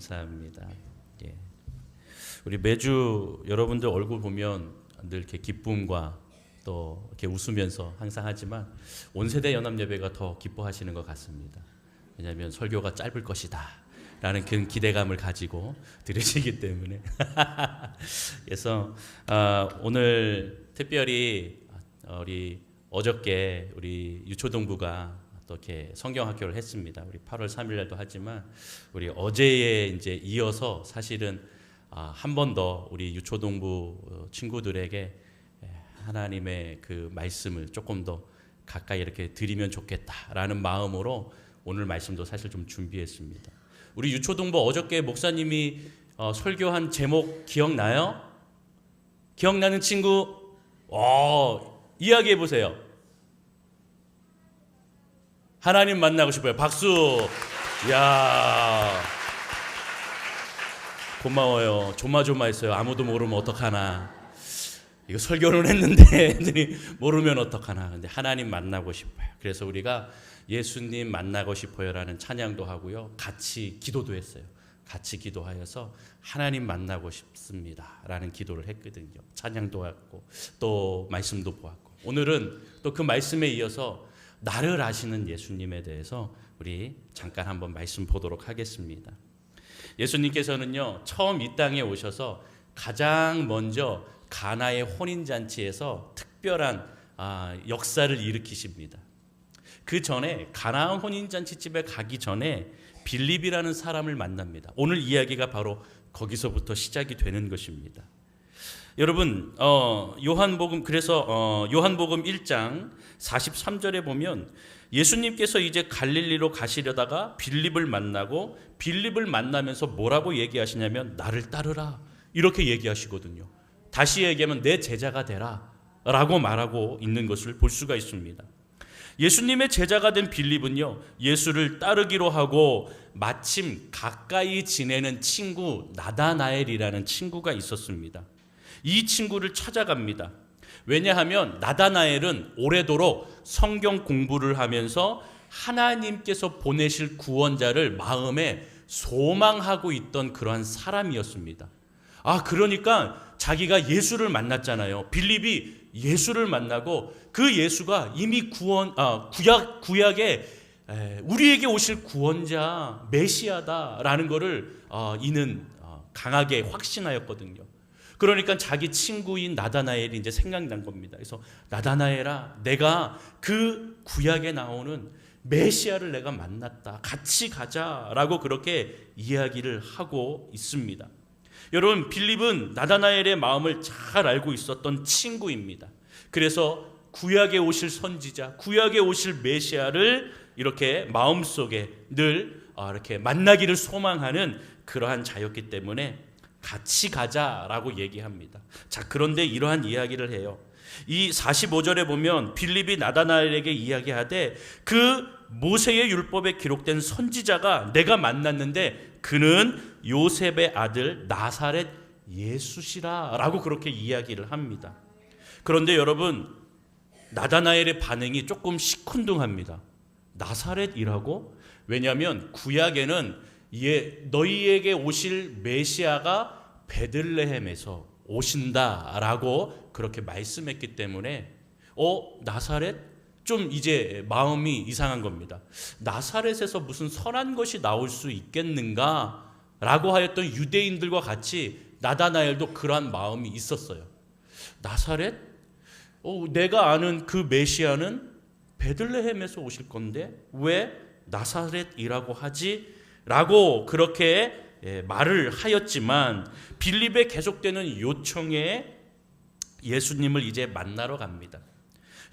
감사합니다. 예. 우리 매주 여러분들 얼굴 보면 늘 이렇게 기쁨과 또 이렇게 웃으면서 항상 하지만 온 세대 연합 예배가 더 기뻐하시는 것 같습니다. 왜냐하면 설교가 짧을 것이다 라는 그런 기대감을 가지고 들으시기 때문에 그래서 오늘 특별히 우리 어저께 우리 유초동부가 또 이렇게 성경학교를 했습니다. 우리 8월 3일 날도 하지만 우리 어제에 이제 이어서 사실은 한 번 더 우리 유초동부 친구들에게 하나님의 그 말씀을 조금 더 가까이 이렇게 드리면 좋겠다라는 마음으로 오늘 말씀도 사실 좀 준비했습니다. 우리 유초동부 어저께 목사님이 설교한 제목 기억나요? 기억나는 친구? 이야기해 보세요. 하나님 만나고 싶어요. 박수. 이야, 고마워요. 조마조마했어요. 아무도 모르면 어떡하나. 이거 설교는 했는데 애들이 모르면 어떡하나. 근데 하나님 만나고 싶어요. 그래서 우리가 예수님 만나고 싶어요라는 찬양도 하고요. 같이 기도도 했어요. 같이 기도하여서 하나님 만나고 싶습니다라는 기도를 했거든요. 찬양도 했고 또 말씀도 보았고 오늘은 또 그 말씀에 이어서 나를 아시는 예수님에 대해서 우리 잠깐 한번 말씀 보도록 하겠습니다. 예수님께서는요 처음 이 땅에 오셔서 가장 먼저 가나의 혼인잔치에서 특별한 역사를 일으키십니다. 그 전에 가나 혼인잔치집에 가기 전에 빌립이라는 사람을 만납니다. 오늘 이야기가 바로 거기서부터 시작이 되는 것입니다. 여러분 요한복음 1장 43절에 보면 예수님께서 이제 갈릴리로 가시려다가 빌립을 만나고 빌립을 만나면서 뭐라고 얘기하시냐면 나를 따르라 이렇게 얘기하시거든요. 다시 얘기하면 내 제자가 되라 라고 말하고 있는 것을 볼 수가 있습니다. 예수님의 제자가 된 빌립은요 예수를 따르기로 하고 마침 가까이 지내는 친구 나다나엘이라는 친구가 있었습니다. 이 친구를 찾아갑니다. 왜냐하면 나다나엘은 오래도록 성경 공부를 하면서 하나님께서 보내실 구원자를 마음에 소망하고 있던 그러한 사람이었습니다. 그러니까 자기가 예수를 만났잖아요. 빌립이 예수를 만나고 그 예수가 이미 구약에 우리에게 오실 구원자 메시아다라는 것을 이는 강하게 확신하였거든요. 그러니까 자기 친구인 나다나엘이 이제 생각난 겁니다. 그래서 나다나엘아, 내가 그 구약에 나오는 메시아를 내가 만났다. 같이 가자라고 그렇게 이야기를 하고 있습니다. 여러분, 빌립은 나다나엘의 마음을 잘 알고 있었던 친구입니다. 그래서 구약에 오실 선지자, 구약에 오실 메시아를 이렇게 마음속에 늘 이렇게 만나기를 소망하는 그러한 자였기 때문에 같이 가자라고 얘기합니다. 자, 그런데 이러한 이야기를 해요. 이 45절에 보면 빌립이 나다나엘에게 이야기하되 그 모세의 율법에 기록된 선지자가 내가 만났는데 그는 요셉의 아들 나사렛 예수시라 라고 그렇게 이야기를 합니다. 그런데 여러분, 나다나엘의 반응이 조금 시큰둥합니다. 나사렛이라고? 왜냐하면 구약에는 너희에게 오실 메시아가 베들레헴에서 오신다라고 그렇게 말씀했기 때문에 나사렛? 좀 이제 마음이 이상한 겁니다. 나사렛에서 무슨 선한 것이 나올 수 있겠는가? 라고 하였던 유대인들과 같이 나다나엘도 그러한 마음이 있었어요. 나사렛? 내가 아는 그 메시아는 베들레헴에서 오실 건데 왜 나사렛이라고 하지? 라고 그렇게 말을 하였지만 빌립의 계속되는 요청에 예수님을 이제 만나러 갑니다.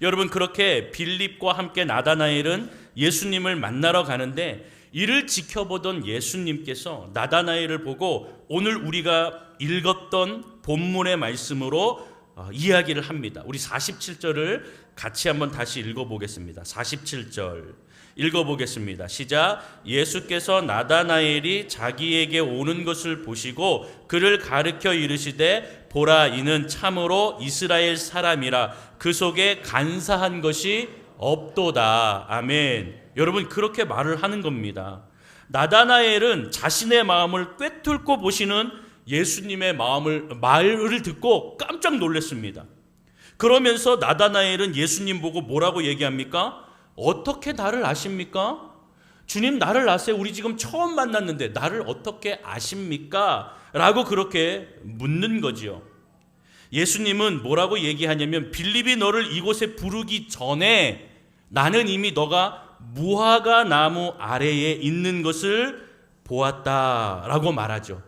여러분, 그렇게 빌립과 함께 나다나엘은 예수님을 만나러 가는데 이를 지켜보던 예수님께서 나다나엘을 보고 오늘 우리가 읽었던 본문의 말씀으로 이야기를 합니다. 우리 47절을 같이 한번 다시 읽어보겠습니다. 47절 읽어보겠습니다. 시작. 예수께서 나다나엘이 자기에게 오는 것을 보시고 그를 가르쳐 이르시되 보라, 이는 참으로 이스라엘 사람이라 그 속에 간사한 것이 없도다. 아멘. 여러분, 그렇게 말을 하는 겁니다. 나다나엘은 자신의 마음을 꿰뚫고 보시는 예수님의 말을 듣고 깜짝 놀랐습니다. 그러면서 나다나엘은 예수님 보고 뭐라고 얘기합니까? 어떻게 나를 아십니까? 주님, 나를 아세요? 우리 지금 처음 만났는데 나를 어떻게 아십니까? 라고 그렇게 묻는 거지요. 예수님은 뭐라고 얘기하냐면, 빌립이 너를 이곳에 부르기 전에 나는 이미 너가 무화과 나무 아래에 있는 것을 보았다라고 말하죠.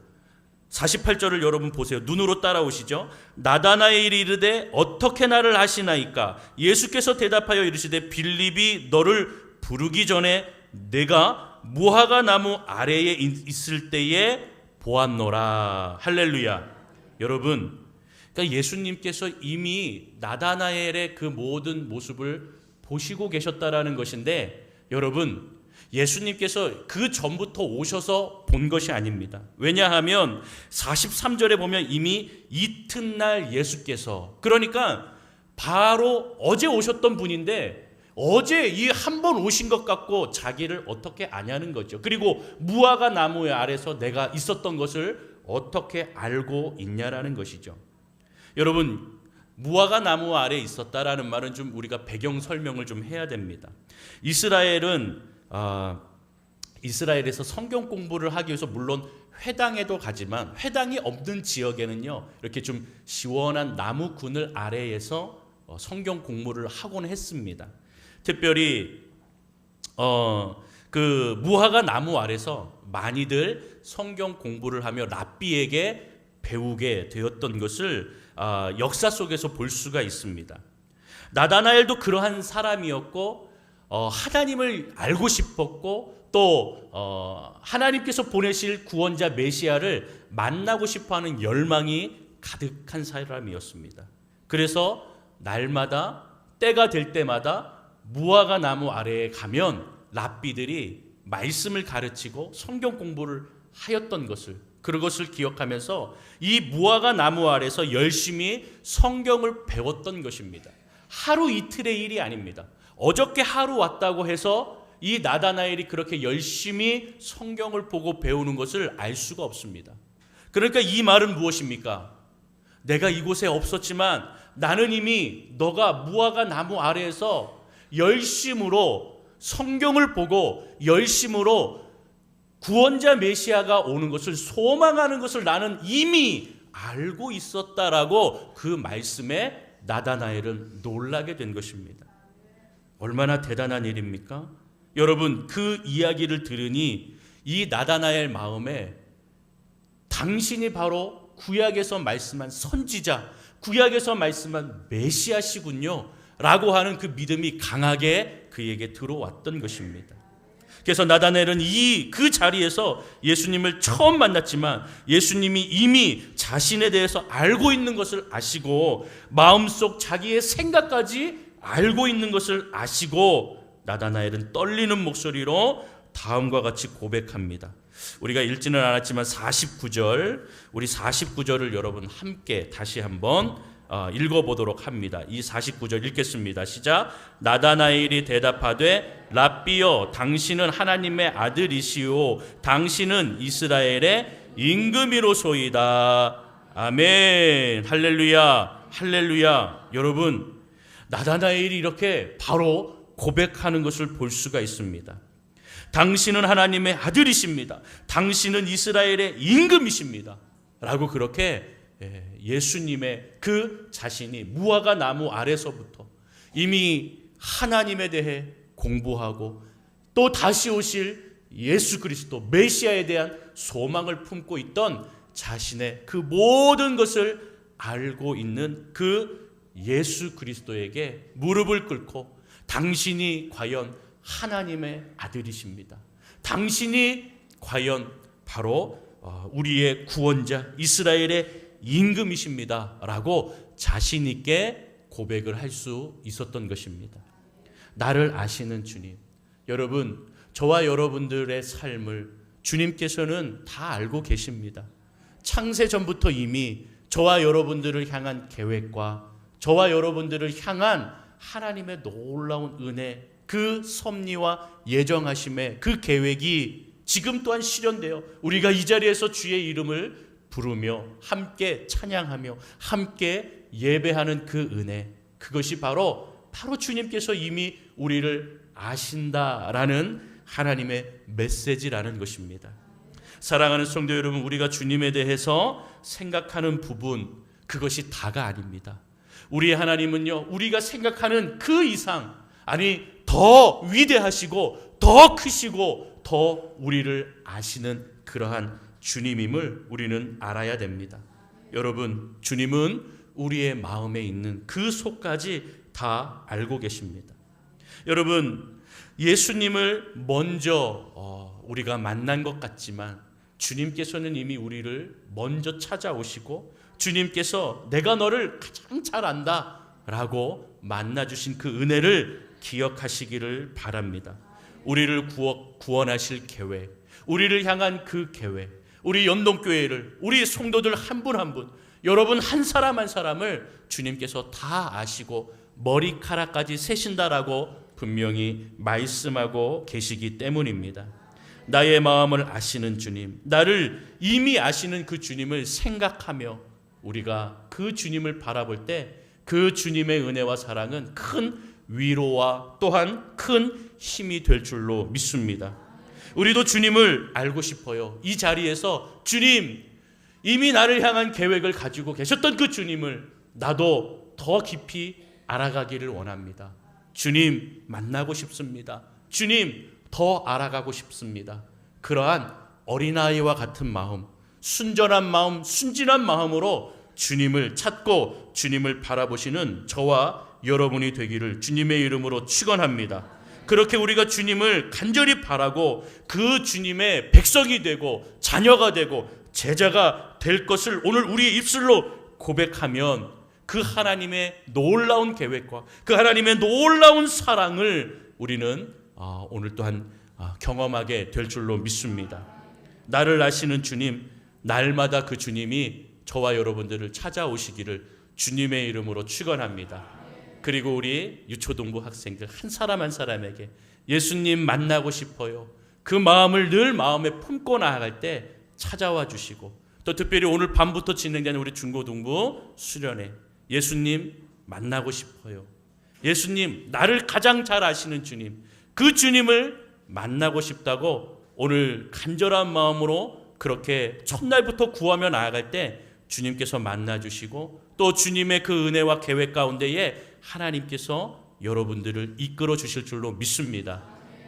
48절을 여러분 보세요. 눈으로 따라오시죠. 나다나엘이 이르되 어떻게 나를 아시나이까? 예수께서 대답하여 이르시되 빌립이 너를 부르기 전에 내가 무화과 나무 아래에 있을 때에 보았노라. 할렐루야. 여러분, 그러니까 예수님께서 이미 나다나엘의 그 모든 모습을 보시고 계셨다라는 것인데, 여러분, 예수님께서 그 전부터 오셔서 본 것이 아닙니다. 왜냐하면 43절에 보면 이미 이튿날 예수께서, 그러니까 바로 어제 오셨던 분인데 어제 이 한 번 오신 것 같고 자기를 어떻게 아냐는 거죠. 그리고 무화과 나무 아래서 내가 있었던 것을 어떻게 알고 있냐라는 것이죠. 여러분, 무화과 나무 아래에 있었다라는 말은 좀 우리가 배경 설명을 좀 해야 됩니다. 이스라엘에서 성경 공부를 하기 위해서 물론 회당에도 가지만 회당이 없는 지역에는요, 이렇게 좀 시원한 나무 그늘 아래에서 성경 공부를 하곤 했습니다. 특별히 그 무화과 나무 아래서 많이들 성경 공부를 하며 랍비에게 배우게 되었던 것을 역사 속에서 볼 수가 있습니다. 나다나엘도 그러한 사람이었고, 하나님을 알고 싶었고, 또 하나님께서 보내실 구원자 메시아를 만나고 싶어하는 열망이 가득한 사람이었습니다. 그래서 날마다 때가 될 때마다 무화과 나무 아래에 가면 랍비들이 말씀을 가르치고 성경 공부를 하였던 것을, 그것을 기억하면서 이 무화과 나무 아래서 열심히 성경을 배웠던 것입니다. 하루 이틀의 일이 아닙니다. 어저께 하루 왔다고 해서 이 나다나엘이 그렇게 열심히 성경을 보고 배우는 것을 알 수가 없습니다. 그러니까 이 말은 무엇입니까? 내가 이곳에 없었지만 나는 이미 너가 무화과 나무 아래에서 열심으로 성경을 보고 열심으로 구원자 메시아가 오는 것을 소망하는 것을 나는 이미 알고 있었다라고 그 말씀에 나다나엘은 놀라게 된 것입니다. 얼마나 대단한 일입니까? 여러분, 그 이야기를 들으니 이 나다나엘 마음에 당신이 바로 구약에서 말씀한 선지자, 구약에서 말씀한 메시아시군요 라고 하는 그 믿음이 강하게 그에게 들어왔던 것입니다. 그래서 나다나엘은 그 자리에서 예수님을 처음 만났지만 예수님이 이미 자신에 대해서 알고 있는 것을 아시고 마음속 자기의 생각까지 알고 있는 것을 아시고 나다나엘은 떨리는 목소리로 다음과 같이 고백합니다. 우리가 읽지는 않았지만 49절, 우리 49절을 여러분 함께 다시 한번 읽어보도록 합니다. 이 49절 읽겠습니다. 시작. 나다나엘이 대답하되 랍비여, 당신은 하나님의 아들이시오, 당신은 이스라엘의 임금이로소이다. 아멘. 할렐루야, 할렐루야. 여러분, 나다나엘이 이렇게 바로 고백하는 것을 볼 수가 있습니다. 당신은 하나님의 아들이십니다. 당신은 이스라엘의 임금이십니다. 라고 그렇게 예수님의 그 자신이 무화과 나무 아래서부터 이미 하나님에 대해 공부하고 또 다시 오실 예수 그리스도 메시아에 대한 소망을 품고 있던 자신의 그 모든 것을 알고 있는 그 예수 그리스도에게 무릎을 꿇고 당신이 과연 하나님의 아들이십니다. 당신이 과연 바로 우리의 구원자 이스라엘의 임금이십니다 라고 자신 있게 고백을 할 수 있었던 것입니다. 나를 아시는 주님, 여러분, 저와 여러분들의 삶을 주님께서는 다 알고 계십니다. 창세 전부터 이미 저와 여러분들을 향한 계획과 저와 여러분들을 향한 하나님의 놀라운 은혜, 그 섭리와 예정하심의 그 계획이 지금 또한 실현되어 우리가 이 자리에서 주의 이름을 부르며 함께 찬양하며 함께 예배하는 그 은혜, 그것이 바로 주님께서 이미 우리를 아신다라는 하나님의 메시지라는 것입니다. 사랑하는 성도 여러분, 우리가 주님에 대해서 생각하는 부분, 그것이 다가 아닙니다. 우리 하나님은요, 우리가 생각하는 그 이상, 아니 더 위대하시고 더 크시고 더 우리를 아시는 그러한 주님임을 우리는 알아야 됩니다. 여러분, 주님은 우리의 마음에 있는 그 속까지 다 알고 계십니다. 여러분, 예수님을 먼저 우리가 만난 것 같지만 주님께서는 이미 우리를 먼저 찾아오시고 주님께서 내가 너를 가장 잘 안다 라고 만나주신 그 은혜를 기억하시기를 바랍니다. 우리를 구원하실 계획, 우리를 향한 그 계획, 우리 연동교회를, 우리 성도들 한 분 한 분, 여러분 한 사람 한 사람을 주님께서 다 아시고 머리카락까지 세신다라고 분명히 말씀하고 계시기 때문입니다. 나의 마음을 아시는 주님, 나를 이미 아시는 그 주님을 생각하며 우리가 그 주님을 바라볼 때 그 주님의 은혜와 사랑은 큰 위로와 또한 큰 힘이 될 줄로 믿습니다. 우리도 주님을 알고 싶어요. 이 자리에서 주님, 이미 나를 향한 계획을 가지고 계셨던 그 주님을 나도 더 깊이 알아가기를 원합니다. 주님 만나고 싶습니다. 주님 더 알아가고 싶습니다. 그러한 어린아이와 같은 마음, 순전한 마음, 순진한 마음으로 주님을 찾고 주님을 바라보시는 저와 여러분이 되기를 주님의 이름으로 축원합니다. 그렇게 우리가 주님을 간절히 바라고 그 주님의 백성이 되고 자녀가 되고 제자가 될 것을 오늘 우리의 입술로 고백하면 그 하나님의 놀라운 계획과 그 하나님의 놀라운 사랑을 우리는 오늘 또한 경험하게 될 줄로 믿습니다. 나를 아시는 주님, 날마다 그 주님이 저와 여러분들을 찾아오시기를 주님의 이름으로 축원합니다. 그리고 우리 유초동부 학생들 한 사람 한 사람에게 예수님 만나고 싶어요. 그 마음을 늘 마음에 품고 나아갈 때 찾아와 주시고, 또 특별히 오늘 밤부터 진행되는 우리 중고등부 수련회, 예수님 만나고 싶어요. 예수님, 나를 가장 잘 아시는 주님, 그 주님을 만나고 싶다고 오늘 간절한 마음으로 그렇게 첫날부터 구하며 나아갈 때 주님께서 만나주시고 또 주님의 그 은혜와 계획 가운데에 하나님께서 여러분들을 이끌어 주실 줄로 믿습니다.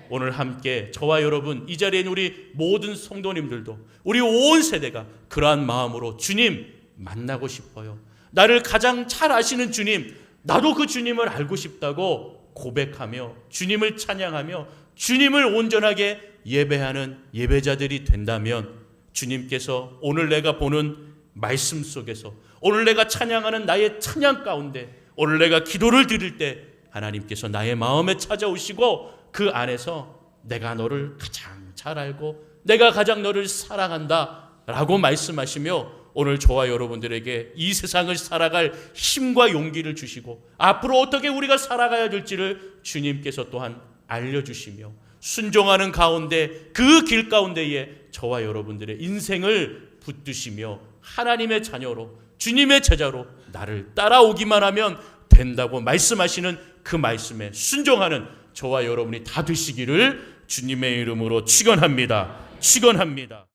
오늘 함께 저와 여러분, 이 자리에 있는 우리 모든 성도님들도, 우리 온 세대가 그러한 마음으로 주님 만나고 싶어요. 나를 가장 잘 아시는 주님, 나도 그 주님을 알고 싶다고 고백하며 주님을 찬양하며 주님을 온전하게 예배하는 예배자들이 된다면 주님께서 오늘 내가 보는 말씀 속에서, 오늘 내가 찬양하는 나의 찬양 가운데, 오늘 내가 기도를 드릴 때 하나님께서 나의 마음에 찾아오시고 그 안에서 내가 너를 가장 잘 알고 내가 가장 너를 사랑한다 라고 말씀하시며 오늘 저와 여러분들에게 이 세상을 살아갈 힘과 용기를 주시고 앞으로 어떻게 우리가 살아가야 될지를 주님께서 또한 알려주시며 순종하는 가운데 그 길 가운데에 저와 여러분들의 인생을 붙드시며 하나님의 자녀로, 주님의 제자로 나를 따라오기만 하면 된다고 말씀하시는 그 말씀에 순종하는 저와 여러분이 다 되시기를 주님의 이름으로 축원합니다. 축원합니다.